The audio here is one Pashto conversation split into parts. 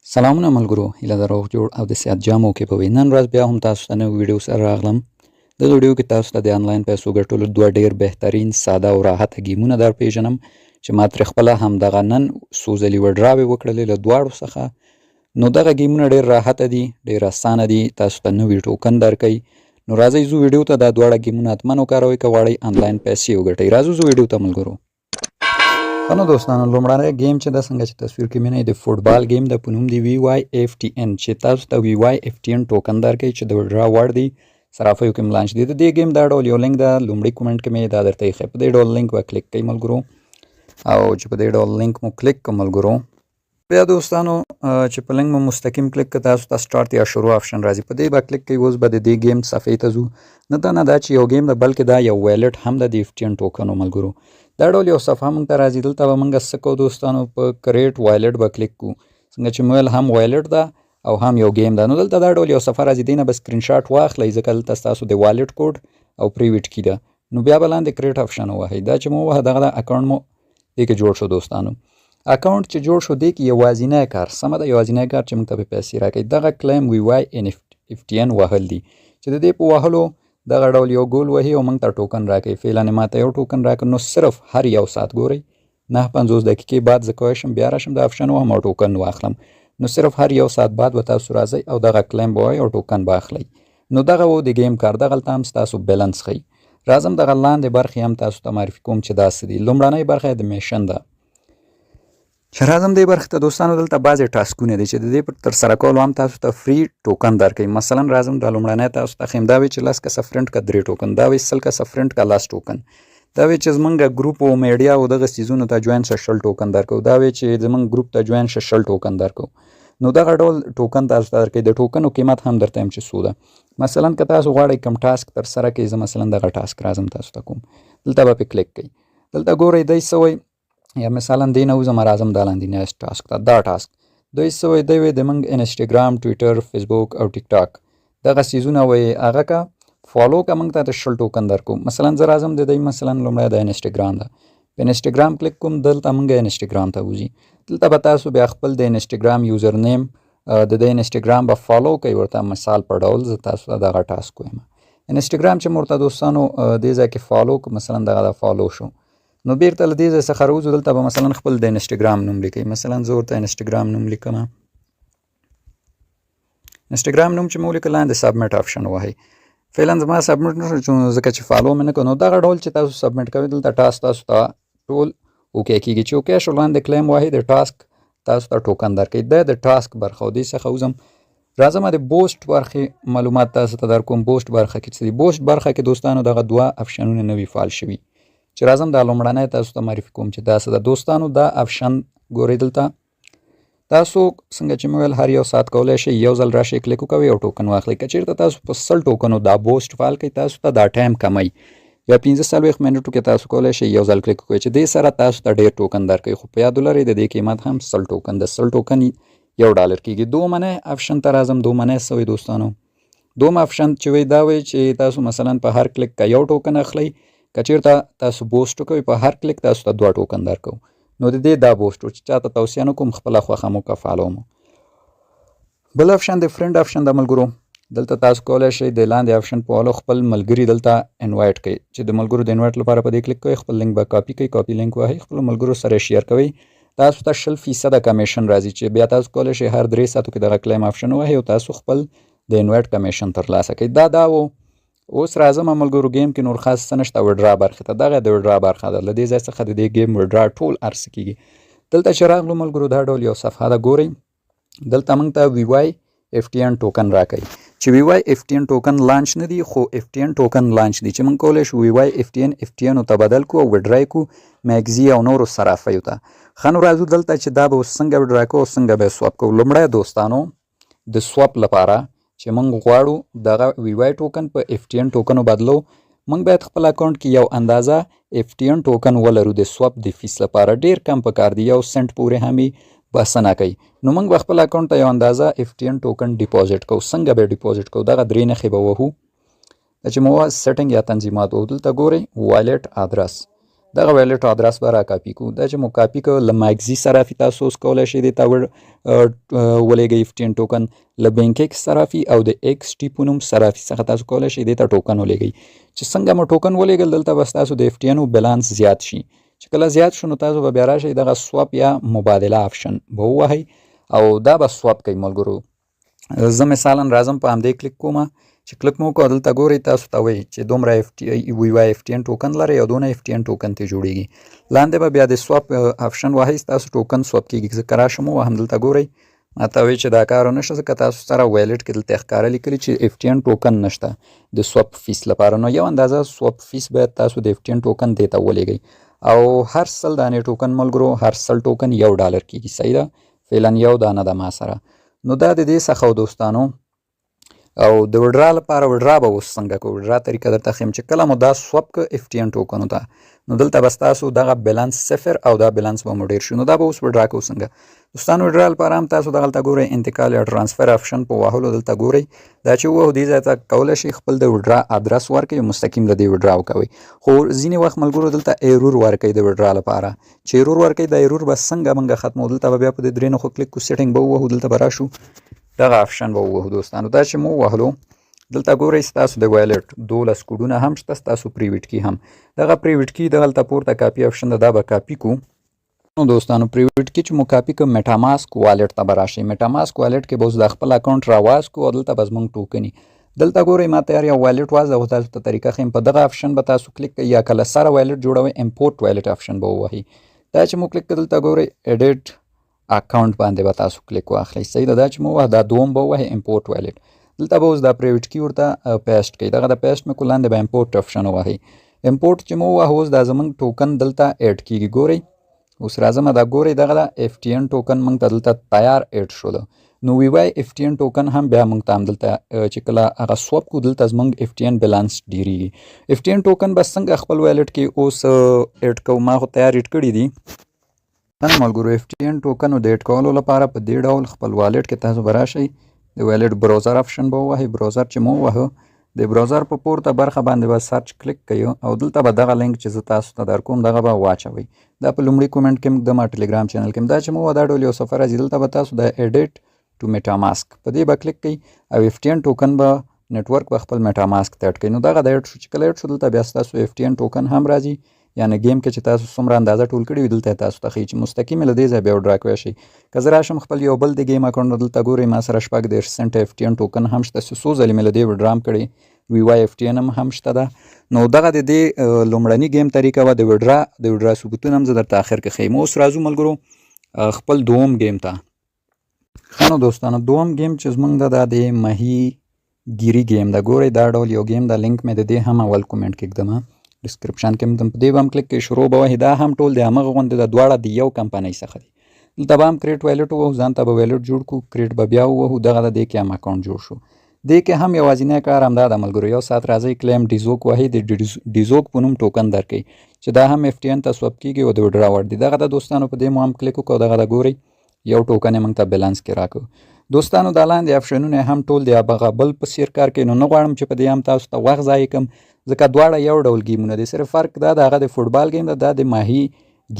سلامونه ملګرو، هیله ده روغ جوړ او د صحت جامو کې به وي. نن ورځ بیا هم تاسو ته نوی ویډیو سره راغلم. د ویډیو کې تاسو ته د انلاین پیسو ګټلو دوه ډېر بهترین ساده او راحته ګیمونه در پیژنم چې ما ترې خپله همدغه نن څو ځلې وډراوې وکړلې له دواړو څخه. نو دغه ګیمونه ډېر راحته دي، ډېر اسانه دي، تاسو ته نوي ټوکن درکوي. نو راځئ ځو ویډیو ته. دا دواړه ګیمونه حتما وکاروئ که غواړئ انلاین پیسې وګټئ. راځو ځو ویډیو ته ملګرو. نو دوستانو، لومړنی گیم چې د څنګه چې تصویر کې وینئ د فوټبال گیم د په نوم دی VYFTN چې تاسو ته VYFTN ټوکن درکوي چې د وډرا وړ دی. صرافیو کې لانچ دی. د دې گیم دا ډول یو لینک ده، لومړی کومنټ کې مې دا درته ایښی. په دې ډول لینک به کلیک کوئ ملګرو، او چې په دې ډول لینک مو کلیک کړو ملګرو، بیا دوستانو چې په لینک مو مستقیم کلیک کړه تاسو ته سټارټ یا شروع آپشن راځي. په دې به کلیک کوئ. اوس به د دې گیم صفحې ته ځو. نه دا چې یو گیم ده، بلکې دا یو ویلټ هم ده د FTN ټوکنو ملګرو. دا ډول یو صفحه موږ ته راځي. دلته به موږ څه کوو دوستانو، په کریټ وایلټ به کلیک کوو. څنګه چې مو ویل هم وایلټ ده او هم یو گیم ده. نو دلته دا ډول یو صفحه راځي، دې نه به سکرین شاټ واخلئ ځکه دلته ستاسو د والټ کوډ او پریویټ کی ده. نو بیا به لاندې کریټ آپشن ووهئ. دا چې مو ووهه دغه د اکاونټ مو دې کې جوړ شو دوستانو. اکاونټ چې جوړ شو دې کې یوازینی کار سمه ده، یوازینی کار چې موږ ته به پیسې راکوي دغه کلیم VYFTN وهل دي، چې د دې په وهلو دغه ډول یو ګول وهي او موږ ته ټوکن راکوي. فعلا ما ته یو ټوکن راکړ. نو صرف هر یو ساعت ګورئ 9:50 دقیقې بعد زه کولی شم بیا راشم د آپشن وهم او ټوکن واخلم. نو صرف هر یو ساعت بعد به تاسو راځئ او دغه کلیم به وایي او ټوکن به اخلئ. نو دغه و د گیم کار. دغلته هم ستاسو بیلنس ښیي. راځم دغه لاندې برخې هم تاسو ته معرفي کوم چې دا څه دي. لومړنۍ برخه د میشن ده چې راځم دې برخې ته دوستانو. دلته بعضې ټاسکونه دي چې د دې پر ترسره کولو هم تاسو ته فری ټوکن درکوي. مثلا راځم دا لومړنی تاسو ته ښیم. دا وایي چې 10 کسه فرنډ که 3 ټوکن، دا وایي 100 کسه فرنډ که 10 ټوکن، دا وایي چې زمونږ ګروپ او میډیا او دغه څیزونو ته جوین شه 100 ټوکن درکوو، دا وایي چې زمونږ ګروپ ته جوین شه 100 ټوکن درکوو. نو دغه ډول ټوکن تاسو ته درکوي. د ټوکنو قیمت هم درته یم چې څو ده. مثلا که تاسو غواړئ کوم ټاسک ترسره کړئ، زه مثلا دغه ټاسک راځم تاسو ته کوم، دلته به پرې کلیک کوئ. دلته ګورئ دی څه وایي، یا مثلا دی نه وځم راځم دا لاندې ټاسک ته. دا ټاسک دوی څه وایي، دی وایي د موږ انسټاګرام، ټویټر، فیسبوک او ټیک ټاک دغه څیزونه وایي هغه که فالو که موږ ته د 100 ټوکن درکو. مثلا زه راځم د دی مثلا لومړی د انسټاګرام ده، په انسټاګرام کلیک کوم. دلته موږ انسټاګرام ته وځي. دلته به تاسو بیا خپل د انسټاګرام یوزر نیم د انسټاګرام به فالو کوئ ورته. مثال په ډول زه تاسو ته دغه ټاسک وایم. انسټاګرام چې ورته دوستانو دې ځای کې فالو کو، مثلا دغه د فالو شو. نو بیرته له دې ځای څخه راوځو. دلته به مثلا خپل د انسټاګرام نوم لیکئ. مثلا زه ورته انسټاګرام نوم لیکم. انسټاګرام نوم چې مو ولیکه لاندې سبمیټ آپشن ووهئ. فعلا زما سبمیټ نشو ځکه چې فالو مې نه کړو. نو دغه ډول چې تاسو سبمیټ کوئ دلته ټاسک تاسو ته ټول اوکې کېږي. چې اوکې شو لاندې کلیم ووهئ، د ټاسک تاسو ته ټوکن درکوي. دا د ټاسک برخه و. دې څخه وځم راځم د بوسټ برخې معلومات تاسو ته درکوم. بوسټ برخه کې څه دي؟ بوسټ برخه کې دوستانو دغه دوه آپشنونه نوي فعال شوي چې راځم دا لومړنی تاسو ته معرفي کوم چې دا څه ده. دوستانو دا آپشن ګورئ دلته تاسو څنګه چې مې ویل هر یو ساعت کولی شئ یو ځل راشئ کلیک وکوئ او ټوکن واخلئ. که چېرته تاسو په 100 ټوکنو دا بوسټ فعال کړئ تاسو ته دا ټایم کمی یا 45 منټو کې تاسو کولی شئ یو ځل کلیک وکړئ چې دې سره تاسو ته ډېر ټوکن درکوي. خو په یاد ولرئ د دې قیمت هم 100 ټوکن د 100 ټوکن $1 کېږي. دومنی آپشن ته راځم. دومنی څه وایي دوستانو؟ دوم آپشن چې وایي دا وایي چې تاسو مثلا په هر کلیک که یو ټوکن اخلئ، که چېرته تاسو بوسټ وکوئ په هر کلیک تاسو ته 2 ټوکن درکوو. نو د دې دا بوسټ و چې چاته توصیه نه کوم، خپله خوښه مو که فالو مو. بل آپشن د فرینډ آپشن د ملګرو. دلته تاسو کولی شئ د لاندې آپشن په والو خپل ملګري دلته انوایټ کړئ. چې د ملګرو د انوایټ لپاره په دې کلیک کوئ، خپل لینک به کاپي کوئ، کاپي لینک وهئ، خپلو ملګرو سره شیر کوئ. تاسو ته 0% کمیشن راځي چې بیا تاسو کولی شئ هر 3 ساعتو کې دغه کلیم آپشن ووهئ او تاسو خپل د انوایټ کمیشن ترلاسه کوئ. دا و. اوس راځم ملګرو گیم کې نور خاص څه نشته. وډرا برخې ته. دغه د وډرا برخه ده. له دې ځای څخه د دې گیم وډرا ټول ارڅه کېږي. دلته چې راغلو ملګرو دا ډول یو صفحه ده. ګورئ دلته موږ ته VYFTN ټوکن راکوي. چې VYFTN ټوکن لانچ نه دي خو FTN ټوکن لانچ دي چې موږ کولی شو VYFTN ته بدل کړو او وډرا یې کړو میګزي او نورو صرافیو ته. ښه نو راځو دلته چې دا به اوس څنګه وډرا کوو او څنګه به یې سوپ کوو. لومړی دوستانو د سوپ لپاره چې موږ غواړو دغه VY ټوکن په FTN ټوکنو بدلو، موږ باید خپل اکاونټ کې یو اندازه FTN ټوکن ولرو د سوپ د فیس لپاره. ډېر کم پکار دی، 1 سنټ پورې هم بسنه کوي. نو موږ به خپل اکاونټ ته یو اندازه FTN ټوکن ډیپوزیټ کوو. څنګه به ډیپوزیټ کوو؟ دغه 3 نښې به وهو چې مو سیټینګ یا تنظیمات و. دلته ګورئ وایلټ ادرس. دغه ویلیټ ادرس به را کاپي کو. دا چې مو کاپي کو له ماګزي صرافي تاسو اوس کولی شئ دې ته ولېږئ FTN ټوکن، له بینک ایکس صرافي او د ایکس ټي په نوم صرافي څخه تاسو کولی شئ دې ته ټوکن ولېږئ. چې څنګه مو ټوکن ولېږل دلته بس تاسو د FTN بیلانس زیات شي. چې کله زیات شو نو تاسو به بیا راشئ دغه سواپ یا مبادله آپشن به ووهئ او دا به سواپ کوي ملګرو. زه مثالا راځم په همدې کلیک کوم، چې کلیک مو وکړو دلته ګورئ تاسو ته وایي چې دومره FTN ټوکن لرئ او دونه FTN ټوکن ته جوړیږي. لاندې به بیا د سواپ آپشن وهئ، ستاسو ټوکن سواپ کیږي. زه که راشم ووهم دلته ګورئ ماته وایي چې دا کار ونشته ځکه تاسو سره ویلیټ کې دلته ښکاره لیکلي چې FTN ټوکن نشته د سواپ فیس لپاره. نو یو اندازه سواپ فیس باید تاسو د FTN ټوکن دې ته ولېږئ او هر سل دانې ټوکن ملګرو، هر سل ټوکن $1 کیږي. صحیح ده، فعلا یو دانه ده ما سره. نو دا د دې څخه دوستانو او د وډرا لپاره وډرا به اوس څنګه کوو، وډرا طریقه درته ښیم. چې کله مو دا سواپ که FTN ټوکنو ته نو دلته بس تاسو دغه بیلانس 0 او دا بیلانس به مو ډېر شي. نو دا به اوس وډرا کوو څنګه دوستانو. وډرا لپاره هم تاسو دغلته ګورئ انتقال یا ټرانسفر آپشن په وهلو دلته ګورئ. دا چې ووهو دې ځای ته کولی شئ خپل د وډرا ادرس ورکړئ، مستقیم له دې وډرا وکوئ. خو ځینې وخت ملګرو دلته ایرور ورکوي د وډرا لپاره. چې ایرور ورکوي دا ایرور به څنګه موږ ختمو، دلته به بیا په دې درې نښو کلیک کو، سیټینګ به ووهو، دلته به راشو دغه آپشن به ووهو دوستانو. دا چې مو ووهلو دلته ګورئ ستاسو د ویلیټ 12 کوډونه هم شته، ستاسو پریویټ کی هم. دغه پریویټ کی دغلته پورته کاپي آپشن ده، دا به کاپي کو. نو دوستانو پریویټ کی چې مو کاپي کړو میتامسک والټ ته به راشئ. میتامسک والټ کې به اوس د خپل اکاونټ راواز کو او دلته به زموږ ټوکني دلته ګورئ ما تیار یو والټ واز او تاسو ته طریقه ښیم. په دغه آپشن به تاسو کلیک کړئ یا کله سره والټ جوړوئ امپورټ والټ آپشن به ووهئ. دا چې مو کلیک کړئ دلته ګورئ ایډیټ اکاونټ باندې به تاسو کلیک واخلئ. صحیح ده، دا چې مو ووهه دا دوهم به ووهئ امپورټ والټ. دلته به اوس دا پریویټ کی ورته پیسټ کړئ. دغه د پیسټ مې کو لاندې به امپورټ آپشن ووهئ. امپورټ چې مو ووهه اوس دا زموږ ټوکن دلته ایډ کیږي. ګورئ اوس راځم دا ګورئ دغه د FTN ټوکن موږ ته دلته تیار ایډ شوله. نو FTN ټوکن هم بیا موږ ته همدلته چې کله هغه سواپ کو دلته زموږ FTN بیلانس ډیریږي. FTN ټوکن بس څنګه خپل ویلیټ کې اوس ایډ کوو، ما خو تیار ایډ کړي دي. ملګرو FTN ټوکن د ایډ کولو لپاره په دې ډول خپل والټ کې تاسو به راشئ، د ویلیټ براوزر آپشن به ووهئ. براوزر چې مو ووهه د براوزر په پورته برخه باندې به سرچ کلیک کوئ او دلته به دغه لینک چې زه تاسو ته درکوم دغه به واچوئ. دا په لومړي کومنټ کې د ما ټلیګرام چینل کې دا چې مو دا ډول یو صفحه راځي، دلته به تاسو د ایډیټ ټو میتامسک په دې به کلیک کوئ او FTN ټوکن به نیټورک به خپل میتامسک ته ایډ کوئ. نو دغه د ایډ شو، چې کله ایډ شو دلته بیا ستاسو FTN ټوکن هم راځي، یعنې گیم کې چې تاسو څومره اندازه ټول کړي وي دلته تاسو ته ښیي چې مستقیم له دې ځای بیا وډرا کولی شئ. که زه راشم خپل یو بل د گیم اکاونټ دلته ګورئ ما سره 30 FTN ټوکن هم شته، څو ځلې مې له دې وډرا هم کړي. FTN هم شته ده. نو دغه د دې لومړني گیم طریقه وه د وډرا ثبوتونه هم زه درته آخر کې ښیم. اوس راځو ملګرو خپل دوهم گیم ته. ښه نو دوستانو دوهم گیم چې زموږ ده دا د ماهي ګیري گیم ده. ګورئ دا ډول یو گیم ده، لینک مې د دې هم اول کومنټ کې ږدم، ډسکرپشن کې هم په دې به هم کلیک کوئ. شروع به وهئ. دا هم ټول د همغه غوندې د دواړه د یو کمپنۍ څخه دي. دلته به هم کریټ ویلیټ ووهو، ځان ته به ویلیټ جوړ کړو، کریټ به بیا ووهو، دغه د دې کې هم اکاونټ جوړ شو. دې کې هم یوازینی کار همدا ده ملګرو، یو ساعت راځئ کلیم ډیزوک وهئ، د ډیزوک په نوم ټوکن درکوي چې دا هم FTN ته سوپ کیږي او د وډرا وړ دي. دغه د دوستانو په دې مو هم کلیک وکړو، دغه د ګورئ یو ټوکن یې موږ ته بیلانس کې راکړو. دوستانو دا لاندې آپشنونه هم ټول د هغه بل په څیر کار کوي. نو نه غواړم چې په دې هم تاسو ته وخت ضایع کړم، ځکه دواړه یو ډول گیمونه دي، صرف فرق دا د هغه د فوټبال گیم ده، دا د ماهي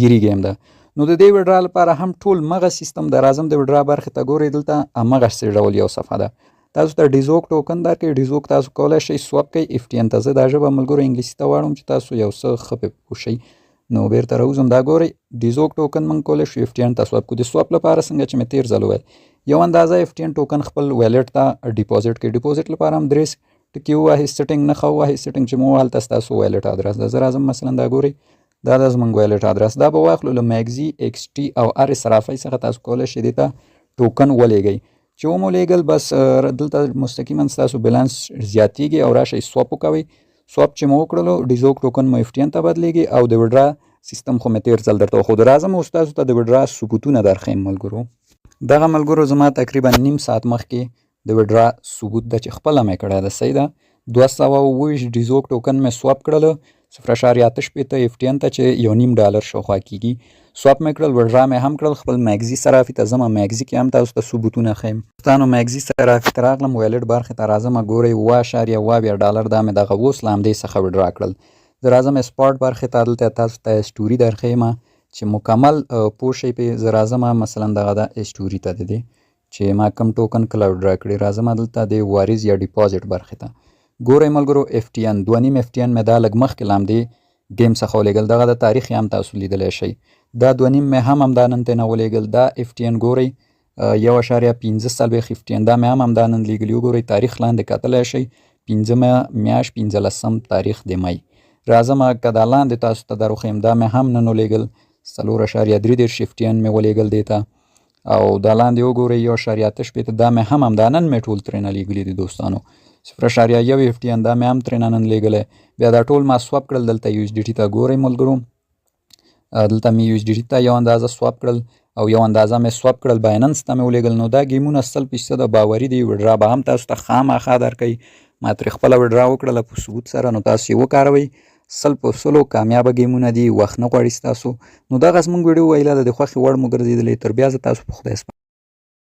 ګیري گیم ده. نو د دې وډرا لپاره هم ټول مغه سیستم د راځم د وډرا برخې ته ګورئ دلته همغسې ډول یو صفحه ده، تاسو ته ډیزوک ټوکن درکوي. ډیزوک تاسو کولی شئ سواپ کوئ FTN ته. زه دا ژبه ملګرو انګلیسي ته واړم چې تاسو یو څه ښه پرې پوه شئ. نو بیرته راوځم، دا ګورئ ډیزوک ټوکن موږ کولی شو FTN ته سواپ کړو. د سواپ لپاره څنګه چې مې تیر ځل وویل یو اندازه FTN ټوکن خپل ویلیټ ته ډیپوزیټ کړئ. ډیپوزیټ لپاره هم درې ټکي ووهئ، سیټینګ نښه ووهئ. سیټینګ چې مو هلته ستاسو ویلیټ ادرس ده. زه راځم مثلا دا ګورئ دا د زموږ ویلیټ ادرس، دا به واخلو له ماګزي XT او هرې صرافۍ څخه تاسو کولی شئ دې ته ټوکن ولېږئ. چې ومو لېږل بس دلته مستقیما ستاسو بیلانس زیاتیږي او راشئ سواپ وکوئ. سواپ چې مو وکړلو ډیزوک ټوکن مو FTN ته بدلېږي او د وډرا سیستم خو مې تیر ځل درته وښود. راځم اوس تاسو ته د وډرا ثبوتونه درښیم ملګرو. دغه ملګرو زما تقریبا نیم ساعت مخکې د وډرا ثبوت ده چې خپله مې کړی ده. صحیح ده، 227 ډیزوک ټوکن مې سواپ کړله 0.8 FTN ته چې $1.5 شاوخوا کېږي. سواپ مې کړل، وډرا مې هم کړل. خپل ماګزي صرافي ته ځم، ماګزي کې هم تاسو ته ثبوتونه ښیم. دوستانو ماګزي صرافي ته راغلم، ویلیټ برخې ته راځم، ګورئ $1.2 دا مې دغه اوس له همدې څخه وډرا کړل. زه راځم سپاټ برخې ته. دلته تاسو ته اسټوري درښیم چې مکمل پوه شئ پې. زه راځم مثلا دغه د اسټوري ته د دې چې ما کوم ټوکن کله وډرا کړي. راځم دلته د واریز یا ډیپازیټ برخې ته. ګورئ ملګرو FTN 2.5 FTN مې دا لږ مخکې لا همدې ګیم څخه ولېږل. دغه د تاریخ یې هم تاسو لیدلی شئ. دا 2.5 مې هم همدا نن ترېنه ولېږل. دا FTN ګورئ 1.15 FTN دا مې هم همدا نن لیږلي. وګورئ تاریخ لاندې کتلی شئ 15 میاشت 15 تاریخ د می. راځم که دا لاندې تاسو ته در وښیم دا مې هم نن ولېږل 4.33 FTN مې ولېږل دې ته. او دا لاندې وګورئ 1.8 دا مې هم همدا نن مې ټول ترېنه لیږلي دي دوستانو. 0.1 FTN دا مې هم ترېنه نن لیږلی. بیا دا ټول ما سوپ کړل دلته USDT ته. ګورئ ملګرو دلته مې USDT ته یو اندازه سوپ کړل او یو اندازه مې سوپ کړل بایننس ته مې ولېږل. نو دا ګیمونه 100% باوري دي. وډرا به هم تاسو ته خامخا درکوي. ما ترې خپله وډرا وکړله په ثبوت سره. نو تاسو یې وکاروئ. 100% کامیابه ګیمونه دي. وخت نه غواړي ستاسو. نو دغه زموږ ویډیو ویله ده د خوښې وړ مو ګرځېدلې. تر بیا زه تاسو په خدای سپارم.